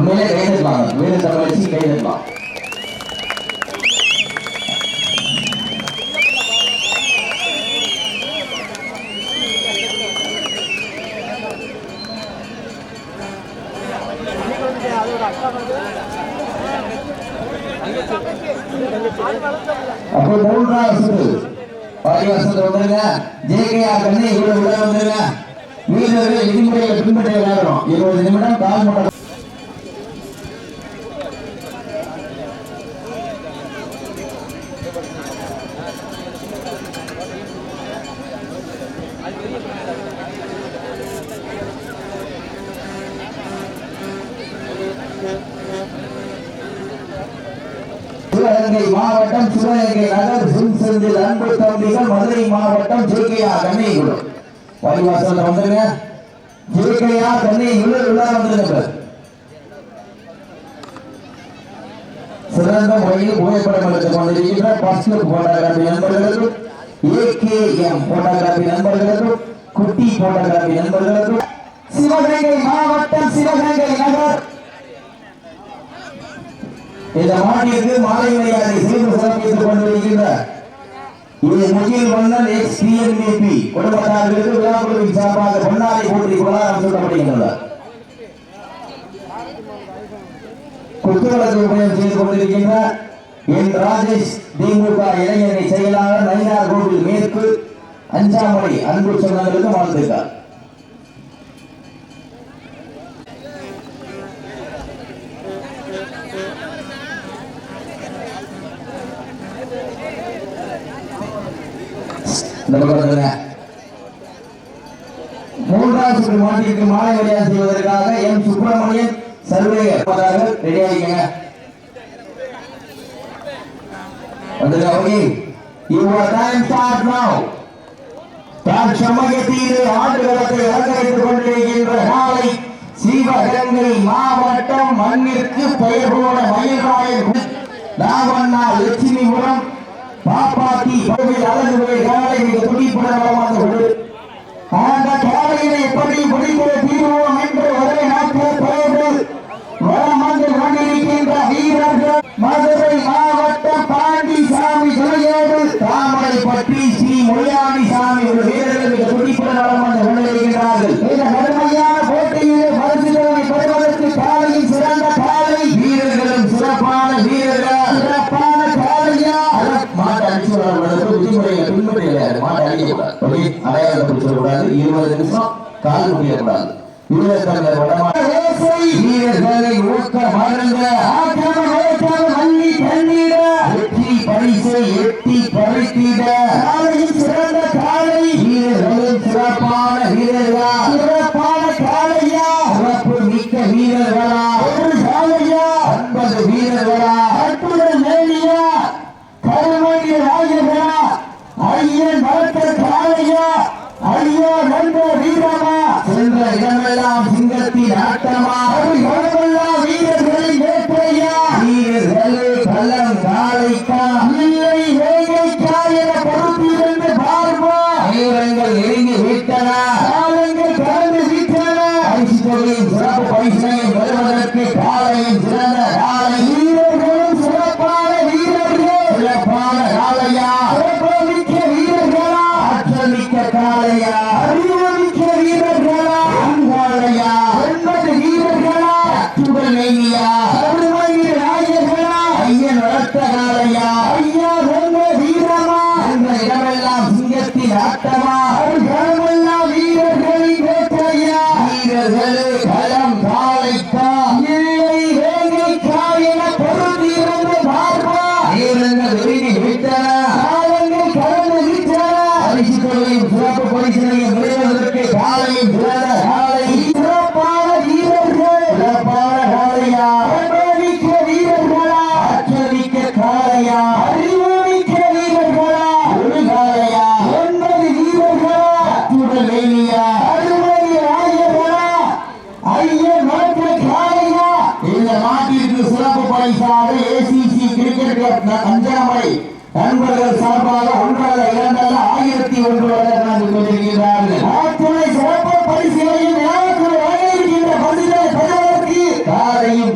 உண்மையிலே கைதெடுப்பாங்க. வீர தமிழச்சி கைதெடுப்பாங்க. அப்போ மூன்றாவது பாரிவாசத்தில் வந்துருங்க. ஜேகேஆர் கண்ணை இவ்வளவு உள்ள வந்துருங்க. வீரர்கள் விதிமுறைகளை பின்பற்ற விளையாடுறோம். 20 நிமிடம் கால் மட்டம். சிவகங்கை மாவட்டம் சிவகங்கை நகர் சிம்செந்தில் அன்பு தம்பிகள் மதுரை மாவட்டம் ஜேகேஆர் கண்ணைக்குளம் வாரிவாசல் வந்துருங்க. ஜேகேஆர் கண்ணைக்குளம் உள்ள வந்துருங்க. சிறந்த முறையில் புகைப்படம் எடுத்துக் கொண்டிருக்கின்ற ஃபர்ஸ்ட் போட்டோகிராபி நண்பர்களுக்கும் ஏகேஎம் போட்டோகிராபி நண்பர்களுக்கும் குட்டி போட்டோகிராபி நண்பர்களுக்கும் சிவகங்கை மாவட்டம் சிவகங்கை நகர் இந்த மாநிலத்திற்கு மாலை மரியாதை செய்து சிறப்பித்துக் கொண்டிருக்கின்ற இது முகில் மன்னன் எக்ஸ்பிஎன்பி குடும்பத்தார்களுக்கு விழாக்குழுவின் சார்பாக பொன்னாரை போற்றி கொண்டாடம் சொல்லப்படுகின்றனர். குத்துவிளக்கு உபயம் செய்து கொண்டிருக்கின்ற என் ராஜேஷ் திமுக இளைஞரணி செயலாளர் நயினார் கோவில் மேற்கு அஞ்சாமலை அன்பு சொந்தங்களுக்கு வாழ்த்துக்கள். மூன்றாவது மாட்டிற்கு மாலை மரியாதை செய்வதற்காக எம் சுப்பிரமணியன் சர்வேயர் ரெடி ஆகிங்க. தற்சமயத்தில் ஆடுகளத்தை அலங்கரித்துக் கொண்டிருக்கின்ற நாளை சிவகங்கை மாவட்டம் மண்ணிற்கு பெயர் போன மயில்ராயன் நாவண்ணா லட்சுமிபுரம் பாப்பாத்தி கோவில் அழகுகளை காலை மிக துடிப்புடன் வளமானது. அந்த காலையினை எப்படி முடிக்கிற தீர்வோம் என்று ஒரே நாட்கள் பெயர்ந்து வளமாந்து கொண்டிருக்கின்ற வீரர்கள் மதுரை மாவட்டம் பாண்டிசாமி துணையோடு தாமரைப்பட்டி ஸ்ரீ மொழியாண்டி சாமி ஒரு வீரர்கள் மிக துடிப்புடன் வளமாந்து கொண்டிருக்கிறார்கள். இந்த கடுமையான போட்டியிலே பரிசுகளை பெறுவதற்கு காலையில் சிறந்த காலை வீரர்களும் சிறப்பான வீரர்கள் சிறப்பான காலையா விதிமுறைகளை பின்பற்ற மாட்டை அடிக்கக்கூடாது. அடையாளத்தை சொல்லக்கூடாது. 20 நிமிஷம் கால் முடியக்கூடாது. வீரர்களை ஊக்க மறந்த வெற்றி பரிசை எட்டி பறித்திட சிறந்த காலை வீரர்களும் சிறப்பான வீரர்களா சிறப்பான காலையா சிறப்பு மிக்க வீரர்களா ஒரு காலையா 50 வீரர்களா அற்புத மேலியா கருமணி ராஜகரா ஐயன் வளர்த்த காலையா ஐயோ நண்ப வீரமா சென்ற இடமெல்லாம் சிங்கத்தின் ஆட்டமா இடமெல்லாம் வீரர்களின் வேட்டையா வீரர்களே பலம் காலைக்கா இல்லை வேகைக்கா என பொறுப்பிருந்து பார்வா வீரங்கள் நெருங்கி விட்டன காலங்கள் கடந்து விட்டன பரிசு தொகையின் சிறப்பு பரிசனை பெறுவதற்கு காலையின் சிறந்த காலை வீரர்களும் சிறப்பான வீரர்கள் சிறப்பான காலையா சிறப்புமிக்க வீரர்களா ஆற்றல் மிக்க காலையா அறிவுமிக்க வீரர்களா அங்காளையா 9 வீரர்களா அத்துடன் நெய்யா கருமணி ராஜகரா ஐயன் வளர்த்த காலையா ஐயா வென்ற வீரமா என்ற இடமெல்லாம் சிங்கத்தின் ஆட்டமா இடமெல்லாம் வீரர்களின் வேட்டையா வீரர்களே களம் காலைக்கா இல்லை வேங்கைக்கா என பொருந்திருந்து பார்வா வீரர்கள் நெருங்கி விட்டன காலங்கள் கடந்து விட்டன பரிசு தொகையும் சிறப்பு பரிசனையும் பெறுவதற்கு காலையும் சிறந்த காலை சிறப்பான வீரர்கள் சிறப்பான காலையா மிக்க வீரர்களா ஆற்றமிக்க காலையா அறிவுமிக்க வீரர்களா ஒரு காலையா 9 வீரர்களா அத்துடன் நெய்யா அருமணி ராஜகரா ஐயன் வளர்த்த காலையா இந்த நாட்டிற்கு சிறப்பு பரிசாக ஏசிசி கிரிக்கெட் கிளப் அஞ்சாமலை நண்பர்கள் சார்பாக 1 2 1001 வழங்கி கொண்டிருக்கிறார்கள். அத்துணை சிறப்பு பரிசுகளையும் வழங்கியிருக்கின்ற பரிசுகளை பெறுவதற்கு காலையும்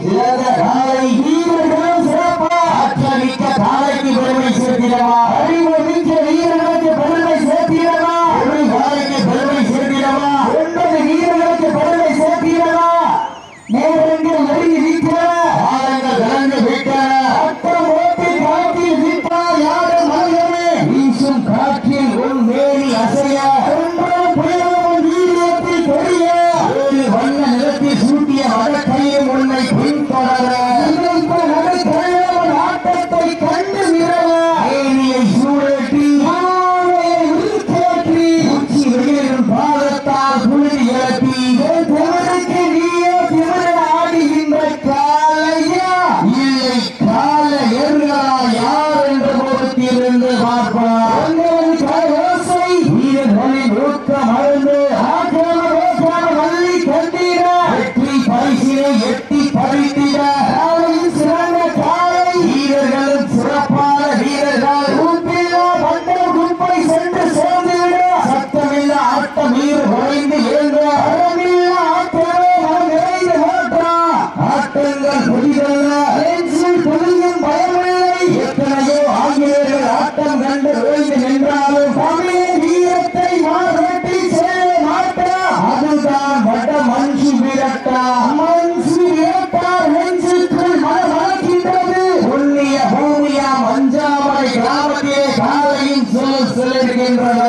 மஞ்சு விரட்டார் நெஞ்சுக்குள் மனமளக்கின்றது. புண்ணிய பூமியா மஞ்சாமலை கிராமத்திலே காலையும் சிலிர்க்கின்றன.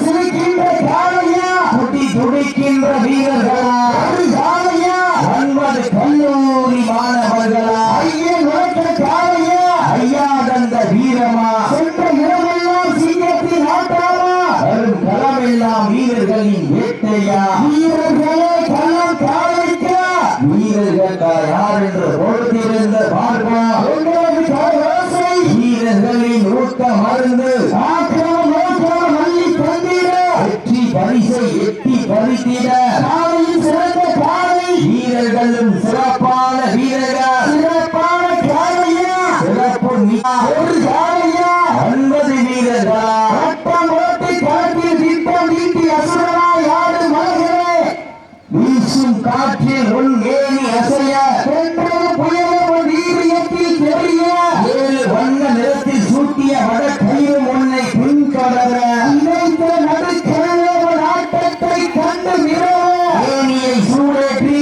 சிலிர்க்கின்ற காலையா, துடி துடிக்கின்ற வீரர்களா, ஒரு காலையா, 9 கல்லூரி மாணவர்களா, ஐயன் நோக்க காலையா, ஐயா தந்த வீரமா, சென்ற இடமெல்லாம் சிங்கத்தின் ஆட்டாமா, வரும் களமெல்லாம் வீரர்களின் வேட்டையா. வீரர்களே களம் காலைக்கா, வீரர்கள் யார் என்று பொறுத்திருந்த பார்ப்பா. வீரர்களின் ஊக்க மருந்து வெற்றி பரிசை எட்டி பறித்திட காலையில் சிறந்த காலை, வீரர்களும் சிறப்பான வீரர்கள், சிறப்பான காலையா, சிறப்பு ஒரு காலையா, 9 வீரர்களா, வட்டம் ஓட்டி காட்டில் திட்டம் நீட்டி அசுரனா யாரு மலர்களே, வீசும் காற்றில் உன் ஏணி அசைய, பெண்கள் புயலும் வீரியத்தில் தெரிய, 7 வண்ண நிறத்தில் சூட்டிய வட கயிறும் உன்னை பின்தொடர, இணைத்த நடுக்கடலோடு ஆட்டத்தை கண்டு மிரவ, ஏணியை சூடேற்றி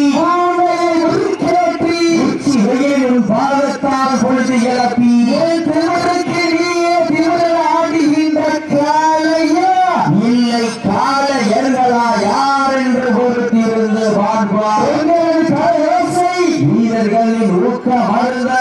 உச்சி வெயிலும் பாதத்தால் பொழுது இழப்பி, திமிருக்கு நீயே திமிர ஆடுகின்ற காலையா, இல்லை காலையர்களா யார் என்று பொறுத்திருந்து பார்ப்பார். வீரர்களின் ஊக்க மருந்த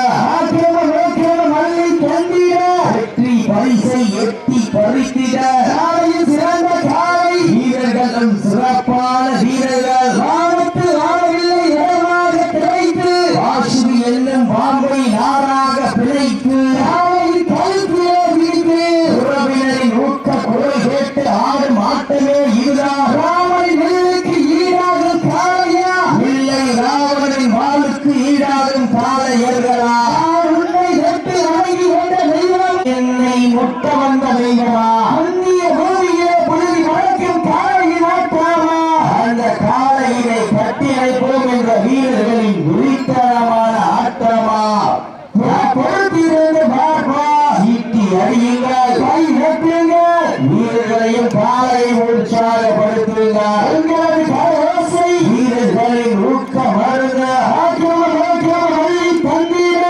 மல்லி தந்திட, வெற்றி பரிசை எட்டி பறித்திட, காலையில் சிறந்த காலை, வீரர்களும் சிறப்பான வீரர்கள், வானத்து ஆடவில்லை இடமாக கிடைத்து, வாசுவி என்னும் பாம்பை நாராக பிழைத்து, காலையில் கழுத்திலே வீழ்ந்து, உறவினரின் ஊக்க குரல் கேட்டு ஆடும் ஆட்டமே இதுதான். ராமனின் வில்லுக்கு ஈடாகும் காலையா, இல்லை ராவணனின் வாளுக்கு ஈடாகும் காலையர்களா, உன்னை வெட்டி அடங்கி கொண்ட தெய்வம், என்னை முட்ட வந்த தெய்வமா, அந்நிய பூமியிலே புழுதி வளர்க்கும் காலையின் ஆட்டாமா, அந்த காலையினை கட்டி அழைப்போம் என்ற வீரர்களின் உரித்தனமான ஆட்டமா. பொறுத்திருந்து பார்ப்பா, ஈட்டி அடியுங்கள், கை வெட்டுங்கள், வீரர்களையும் காலையை உற்சாகப்படுத்துங்கள். உங்களது கரோசை வீரர்களின் ஊக்க மருந்த மல்லி தந்திட,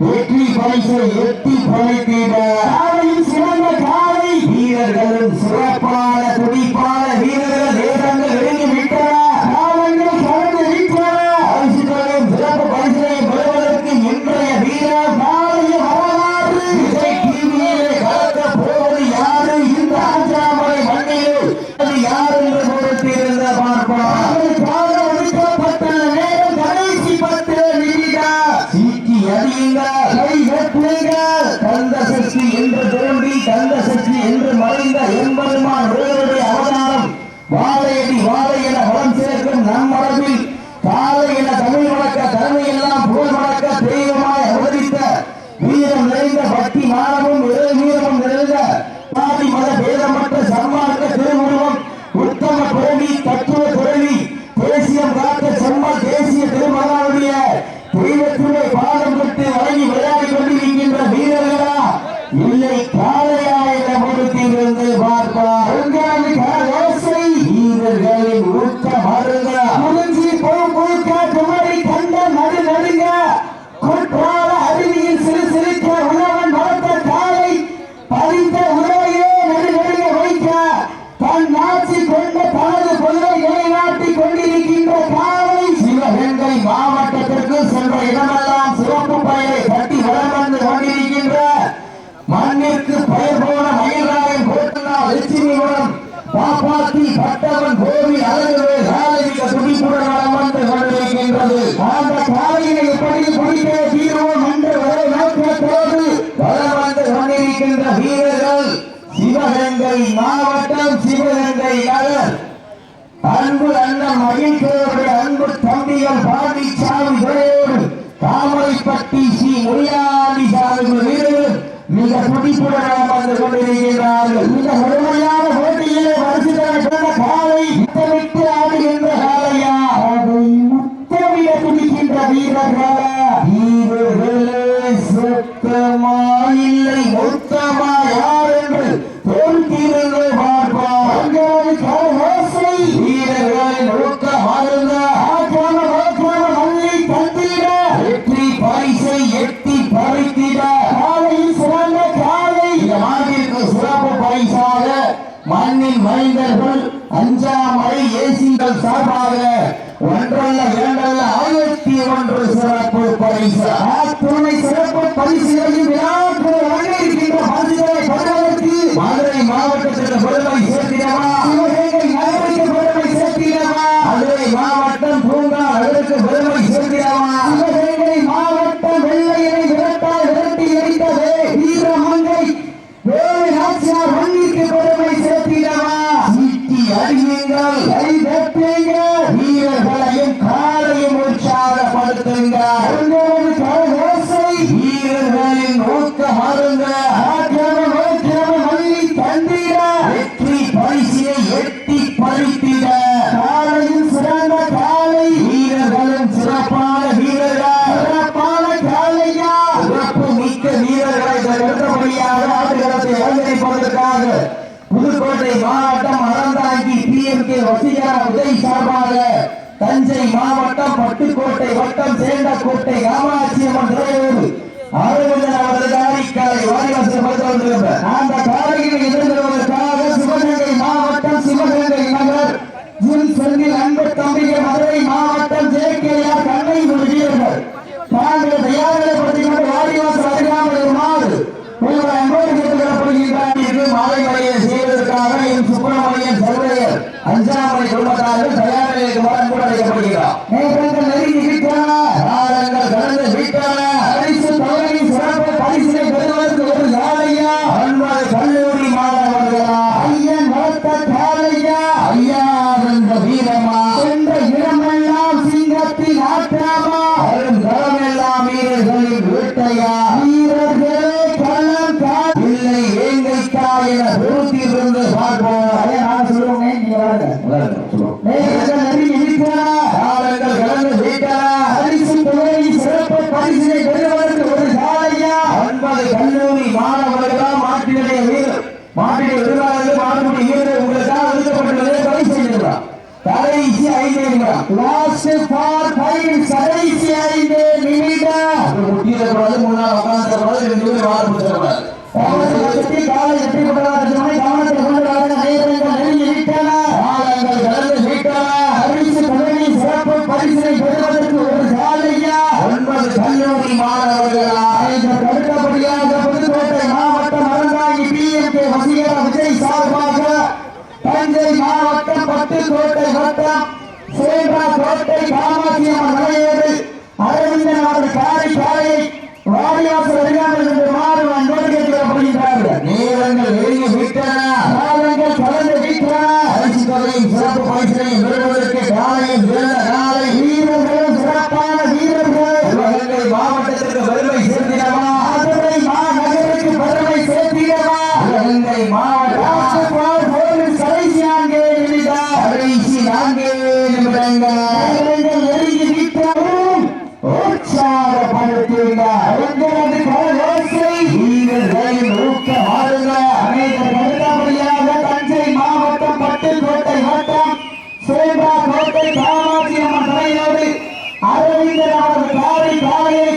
வெற்றி பரிசை எட்டி பறித்திட, காலையில் சிறந்த காலை, வீரர்களும் சிறப்பான துடிப்பான வீரர்கள் தேசங்கள் வெளியே விட்டன, காலங்கள் கடந்து விட்டன. பரிசுகளையும் சிறப்பு பரிசுகளையும் பெறுவதற்கு இன்றைய வீரர் நாளைய வரலாறு. இதை டிவியிலே கலக்க போவது யாரு, இந்த அஞ்சாமலை மண்ணில் அது யார் என்று பொறுத்திருந்த பார்ப்பார். ஒதுக்கப்பட்ட நேரம் கடைசி 10 நிமிடம். சீட்டி அடியுங்கள், கை வெட்டுங்கள், கந்த சக்தி என்று தோன்றி கந்த சக்தி என்று மறைந்த எம்பெருமான் ஒருவருடைய அவதாரம். வாழையடி வாழை என வளம் சேர்க்கும் நம் மரபில் காலை என தமிழ் வழக்க தலைமையெல்லாம் புகழ் வழக்க தெய்வமாய் அவதரித்த வீரம் நிறைந்த பக்தி மானமும் வீரமும் நிறைந்த சாதி மத பேதமற்ற சன்மார்க்க திருவுருவம், உத்தம துறவி, தத்துவ துறவி, தேசியம் காத்த செம்மல் தேசிய திருமகனுடைய தெய்வத்துடைய பாதம் பெற்று வழங்கி விளையாடி கொண்டிருக்கின்ற வீரர்களா, இல்லை காலையா என பொறுத்திருந்து பார்ப்பார். உங்களது கரோசை வீரர்களின் ஊக்க மருங்க, குறிஞ்சி பொழுக்க குமரி கண்ட நடு நடுங்க, குற்றால அருவியில் சிறு சிரிக்க உழவன் வளர்த்த காலை, பதித்த உறவையே நடு நடுங்க வைக்க, தன் ஆட்சி கொண்ட தனது கொள்கை நிலைநாட்டிக் கொண்டிருக்கின்ற காலை, சிவகங்கை மாவட்டத்திற்கு சென்ற இடமெல்லாம் சிறப்பு பெயரை கட்டி வளம் வந்து கொண்டிருக்கின்ற மண்ணிற்கு பெயர் போன மயிலாயம் கோட்டனா லட்சுமிபுரம் பாப்பாத்தி பட்டவன் கோவி அழகு காலையில துடிப்புடன் வளம் வந்து கொண்டிருக்கின்றது. அந்த காலையினை எப்படி குடிக்க தீர்வோம் என்று ஒரே நோக்கத்தோடு வளம் வந்து கொண்டிருக்கின்ற வீரர்கள் சிவகங்கை மாவட்டம், சிவகங்கை நகர் அன்பு அண்ணன் மகிழ்ச்சியோடு அன்பு தம்பிகள் பாண்டிச்சாமி துறையோடு தாமரைப்பட்டி ஸ்ரீ முனியாண்டி சாமி வீரர்கள் மிக துடிப்புடன் வந்து கொண்டிருக்கிறார்கள். மிக முழுமையான போட்டியிலே வருஷத்தை காலை முத்தமிட்டு ஆடுகின்ற காலையா, அதை முத்தமிட துடிக்கின்ற வீரர்களா, வீரர்களே சுத்தமா இல்லை மொத்தமா யார் என்று பொறுத்திருந்து பார்ப்பார். வீரர்களின் ஊக்க மருந்த மாவட்டம் பூங்கா அதற்கு பெருமை சேர்க்கிறவா சிவகங்கை மாவட்டம் வெள்ளையனை விரட்டி எரித்தது வீரமங்கை வேலை நாச்சியார் மண்ணிற்கு பெருமை சேர்க்கிறவா சீட்டி அறியுங்கள் கைதட்டுங்கள் வீரர்களையும் காலையும் உற்சாகப்படுத்துங்கள் வீரர்களின் ஊக்கம் அருங்க மல்லி தந்திட வெற்றி பரிசினை எட்டி பறித்திட காலையில் சிறந்த காலை வீரர்களும் சிறப்பான வீரர்கள் சிறப்பான காலையா சிறப்பு மிக்க வீரர்களை அடுத்தபடியாக ஆடுகளத்தை அலங்கரிப்பதற்காக புதுக்கோட்டை மாவட்டம் அறந்தாங்கி PMK வசீகர உதவி சார்பாக தஞ்சை மாவட்டம் பட்டுக்கோட்டை வட்டம் சேண்டக்கோட்டை காமாட்சி அம்மன் தலைவர் ஆரோக்கிய அவர்கள் காலை வாரிவாசல் படுத்த வந்திருக்கிறார். அந்த காலையில் எதிர்கொள்வதற்காக சிவகங்கை மாவட்டம் சிவகங்கை நகர் செந்தில் அன்பு தம்பிகள் மதுரை மாவட்டம் JKR கண்ணை வீரர்கள் தாங்கள் தயாரிப்படுத்திக் கொண்டு வாரிவாசல் அருகாமல் வருமாறு உங்கள் அன்போடு கேட்டுக்கொள்ளப்படுகின்றார். மாலை மலையை செய்வதற்காக என் சுப்பிரமணியன் செல்வையர் அஞ்சாமலை குடும்பத்தார்கள் தயார் நிலைக்கு கூட அழைக்கப்படுகிறார். நேரங்கள் நெருங்கி விட்டன, காலங்கள் கடந்து விட்டன. பரிசு தொகையின் சிறப்பு பரிசினை பெறுவதற்கு ஒரு காலையா அன்பது கல்லூரி மாணவர்களா ஐயன் வளர்த்த காலையா ஐயா என்ற வீரமா என்ற இடமெல்லாம் சிங்கத்தின் ஆட்டாமா அரும் தரமெல்லாம் வீரர்களின் வேட்டையா வீரர்களே களம் இல்லை ஏங்கைக்கா என பொறுத்திருந்து பார்ப்போம். அதே நான் சொல்லுவேன், நீங்க காலங்கள் கடந்து விட்டன. பரிசு தொகையின் சிறப்பு பரிசினை பெறுவதற்கு ஒரு காலையா அன்பது கல்லூரி மாணவர்களா மாட்டினுடைய வீரர் மாட்டினை விரும்பாளர்கள் மாட்டுக்குடி வீரர் உங்களுக்காக ஒதுக்கப்பட்டுள்ளதை பரிசு செய்திருக்கிறார். கடைசி 5 நிமிடம் லாஸ்ட் ஃபார் 5 கடைசி 5 நிமிடம் முட்டியில கூடாது, முன்னாள் உட்கார்ந்து கூடாது, 2 பேர் வாழ பிடிச்சிடக்கூடாது. காலை வெற்றி கொண்டாட கவனத்தை கொண்டு நேரங்கள் நெருங்கி விட்டன, காலங்கள் கடந்து விட்டன. பரிசு தொகையின் சிறப்பு பரிசினை பெறுவதற்கு ஒரு காலையா 9 கல்லூரி மாணவர்களா அடுத்தபடியாக புதுக்கோட்டை மாவட்டம் அறந்தாங்கி PMK வசீகர விஜய் சார்பாக தஞ்சை மாவட்டம் பட்டுக்கோட்டை வட்டம் சேண்டாக்கோட்டை காமாட்சி அம்மன் மலையோடு அரவிந்தன் அவர்கள் காலையை வாரிவாசல் அருகாமல் இருந்து மாறு அன்போடு கேட்டுக்கொள்ளப்படுகின்றார்கள். நேரங்கள் நெருங்கி விட்டன, காலங்கள் கலந்து விட்டன. பரிசு தொகையின் சிறப்பு பரிசினை பெறுவதற்கு காலையும் சிறந்த காலை வீரர்களும் சிறப்பான வீரர்கள் சிவகங்கை மாவட்டத்திற்கு பெருமை சேர்த்திடவா மதுரை மாநகருக்கு பெருமை சேர்த்திடவா சிவகங்கை மாவட்டம் கடைசி 4 நிமிடங்கள் கடைசி 4 நிமிடங்கள் நெருங்கி விட்டவும் உற்சாகப்படுத்துங்க உங்களது கரகோசை வீரர்களின் ஊக்கம் ஆளுங்க. அனைத்து அடுத்தபடியாக தஞ்சை மாவட்டம் பட்டுக்கோட்டை வட்டம் சேண்டாக்கோட்டை காமாட்சி அம்மன் தலையோடு அரவிந்தன் அவர்கள் காலையை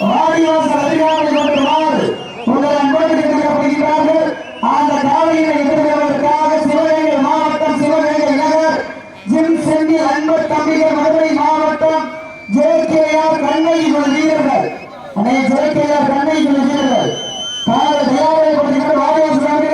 வாரிவாசல் அருகாமல் கொண்டுள்ளார். உங்கள் அன்போடு கேட்கப்படுகிறார்கள். அந்த காலையினை எதிர்கொள்வதற்காக சிவகங்கை மாவட்டம் சிவகங்கை நகர் செந்தில் அன்பு தம்பிகள் மதுரை மாவட்டம் JKR கண்ணை வீரர்கள் JKR கண்ணை வீரர்கள் தயாரிப்படுத்திக் வாரிவாசல்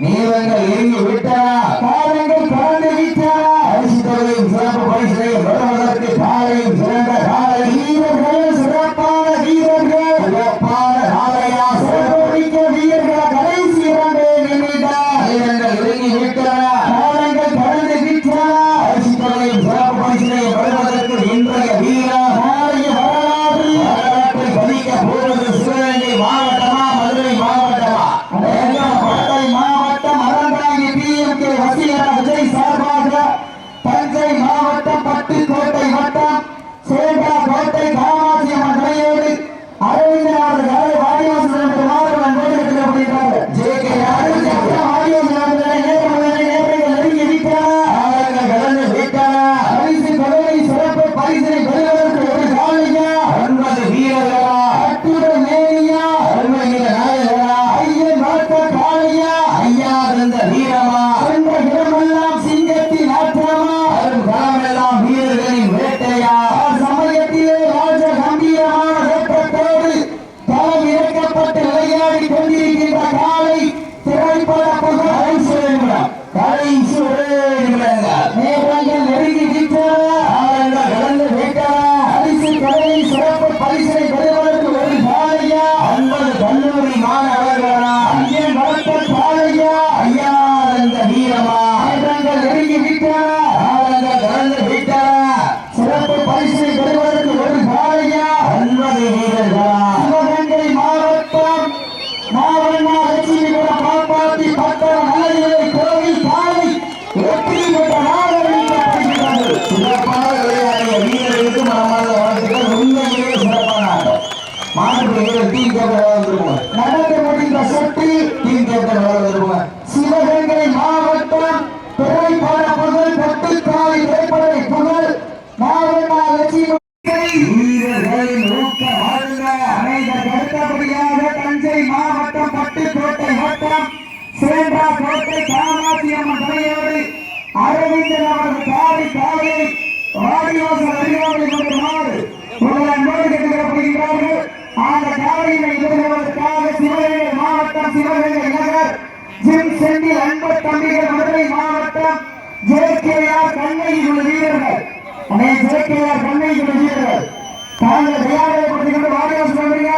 நேரங்கள் நெருங்கி விட்டன, காலங்கள் கடந்து விட்டன. பரிசு தொகையின் சிறப்பு பரிசினை பெறுவதற்கு காலையும் சிறந்த காலை வீரர்கள் சிறப்பான வீரர்கள் சிறப்பான காலையா சிறப்பிக்க வீரர்கள் கடைசி 2 நிமிடம் நேரங்கள் நெருங்கி விட்டன, காலங்கள் கடந்து விட்டன. பரிசு தொகையின் சிறப்பு பரிசினை பெறுவதற்கு இன்றைய வீரர் நாளைய வரலாற்றை பதிக்க போவது சிவகங்கை மாவட்டமா மதுரை மாவட்டமா? கோட்டை மாவட்டம் அறந்தாங்கி PMK அடுத்தபடியாக தஞ்சை மாவட்டம் பட்டுக்கோட்டை வட்டம் சேன்றா கோட்டை காமாட்சி அம்மன் துணையோடு அரவிந்தன் அவரது காலை காலையை வாடிவாசல் அறிவாளி கொண்டுமாறு உங்களை அன்போடு கேட்டுக்கொள்ளப்படுகின்றார்கள். அந்த காலையினை எதிர்கொள்வதற்காக சிவகங்கை மாவட்டம் சிவகங்கை நகர் ஜிம் செந்தில் அன்பு தம்பிகள் மதுரை மாவட்டம் ஜேகேஆர் கண்ணையில் வீரர்கள் ஜேகேஆர் கண்ணையில் வீரர்கள் தாங்கள் தயாரிப்படுத்திக் கொண்டு வாடிவாசல் வருகிறீங்க.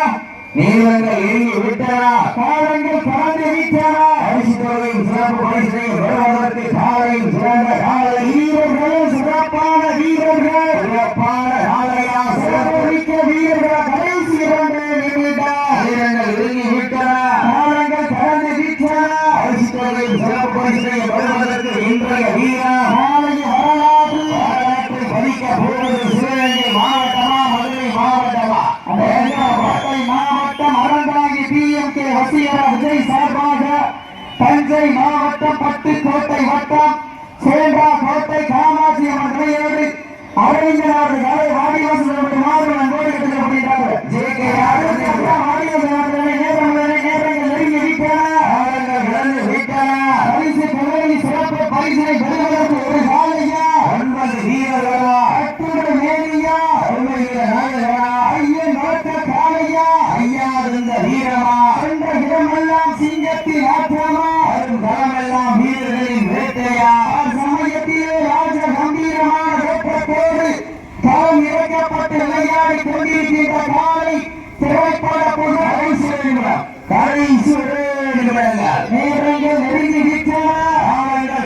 நீளங்கள் எரிந்து விட்டனா காலங்கள் கடந்து விட்டனா அரிசி தொகையும் சிறப்பு பரிசனை வருவதற்கு காலையும் சிறந்த காலை வீரர்கள் சிறப்பான வீரர்கள் சிறப்பான காலையா சிறப்புமிக்க வீரர்கள் கடைசி 2 நிமிடம் நீளங்கள் எரிந்து விட்டனா காலங்கள் கடந்து விட்டனா அரிசி தொகையும் சிறப்பு பரிசனை வருவதற்கு இன்றைய வீரர் காலையை வரலாற்றை பதிக்க போவது சிவகங்கை மாவட்டமா மதுரை மாவட்டமா கோட்டை மாவட்டம் அறந்தாங்கி PMK வசீகர விஜய் சார்பாக தஞ்சை மாவட்டம் பட்டுக்கோட்டை வட்டம் சேன்றா கோட்டை காமாட்சி அம்மன் துணையோடு அரவிந்தன் அவர்கள் காலை வாடிவாசல் மாறும் அன்போடு கேட்டுக்கொள்ளப்படுகிறார்கள். ஜேகேஆர் நேரங்கள் நெருங்கி விட்டன பரிசு தொகையை சிறப்பு பரிசினை பெறுவதற்கு ஒரு காலையா 9 வீரர்களா அட்டுடன் மேலியா ஐயன் நோக்க காலையா ஐயா இருந்த வீரமா என்ற இடமெல்லாம் சிங்கத்தின் ஆற்றமா வரும் களமெல்லாம் வீரர்களின் வேட்டையா சமயத்திலே ராஜ கம்பீரமான வேற்றத்தோடு களம் இறக்கப்பட்டு விளையாடி கொண்டிருக்கின்ற காலை திரைப்பட புகழ் கடைசி நிமிடங்கள் நேரங்கள் நெருங்கி விட்டன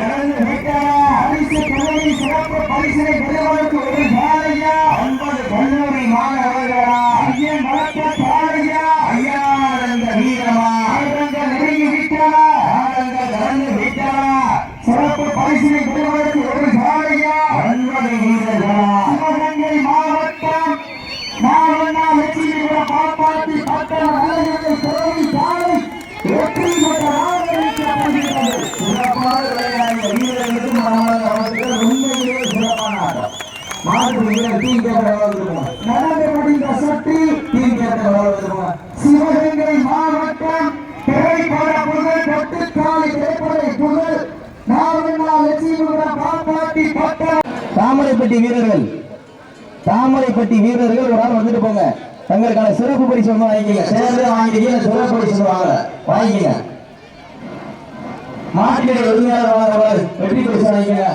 கடந்து விட்டன பரிசு தொகையை சிறப்பு பரிசினை பெறுவதற்கு ஒரு காலையா 9 கல்லூரி மாணவர்களா ஐயன் வளர்த்த காலையா ஐயா இந்த வீரமா நேரங்கள் நெருங்கி விட்டன கடந்து விட்டன சிறப்பு பரிசினை பெறுவதற்கு ஒரு காலையா 9 வீரர்களா சிவகங்கை மாவட்டம் நாவண்ணா லட்சுமிபுரம் பாப்பாத்தி பட்டண அழகரை துறை காலை வெற்றி பெற்ற நாடுகளிக்கப்படுகிறது. சிறப்பான விளையாடிய வீரர்களுக்கு மாணவர்கள் உண்மையிலே சிறப்பான ஆட்டம். மாற்று வீரர் டீம் கேட்டவர்களுக்கும் நடந்து முடிந்த சுற்றி டீம் கேட்டவர்களுக்கும் சிவகங்கை மாவட்டம் திரைப்பட புகழ் கொட்டுக்காலை திரைப்படை புகழ் நாவண்ணா லட்சுமிபுரம் பாப்பாத்தி பட்டண தாமரைப்பட்டி வீரர்கள் ஒரு ஆள் வந்துட்டு போங்க. தங்களுக்கான சிறப்பு பரிசு வந்து வாங்கிக்கங்க. சேர்ந்து வாங்கிட்டீங்க சிறப்பு பரிசு வாங்கிக்கங்க. மாட்டினுடைய உரிமையாளர் வெற்றி பரிசு வாங்கிக்கங்க.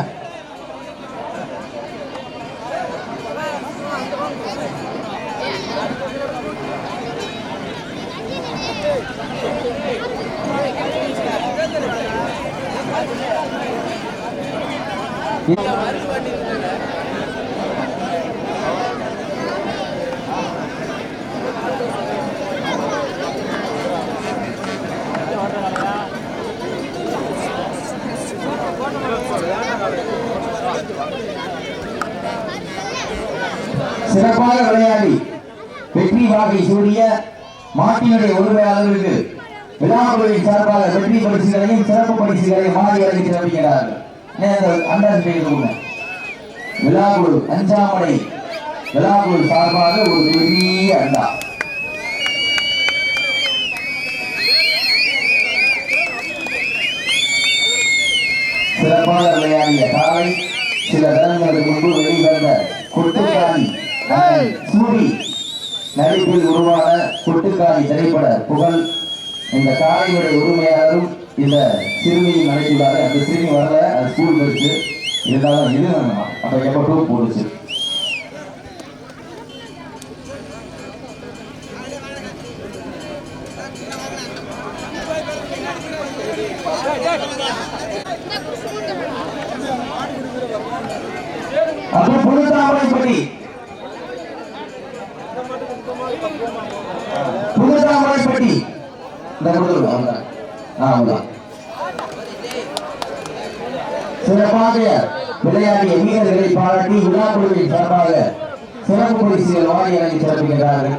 சிறப்பாக விளையாடி வெற்றி வாகை சூடிய மாட்டினுடைய உரிமையாளர்களுக்கு விழாக்குழுவின் சார்பாக வெற்றி பரிசுகளையும் சிறப்பு பரிசுகளையும் மாறி இறங்கி சிறப்பிக்கிறார்கள். விழாக்குழு அஞ்சாமடை விழாக்குழு சார்பாக ஒரு பெரிய அண்டா சிறப்பாக விளையாடிய காலை சில தினங்களுக்கு முன்பு வெளிவந்த கொட்டுக்காரி சூரி நடிப்பில் உருவான கொட்டுக்காரி திரைப்பட புகழ் இந்த காலையுடைய உரிமையாளரும் இந்த சிறுமியை நடிக்கிறாரு. அந்த சிறுமி வரல, அது ஸ்கூல் போயிடுச்சு. இருந்தாலும் இது அப்ப எப்போ போடுச்சு. அப்போ புதுதாமரைப்பட்டி சிறப்பாக விளையாடிய வீரர்களை பாராட்டி விழாக்குழுவின் சார்பாக சிறப்பு பரிசுகள் வாரி இறங்கி சிறப்பிக்கிறார்கள்.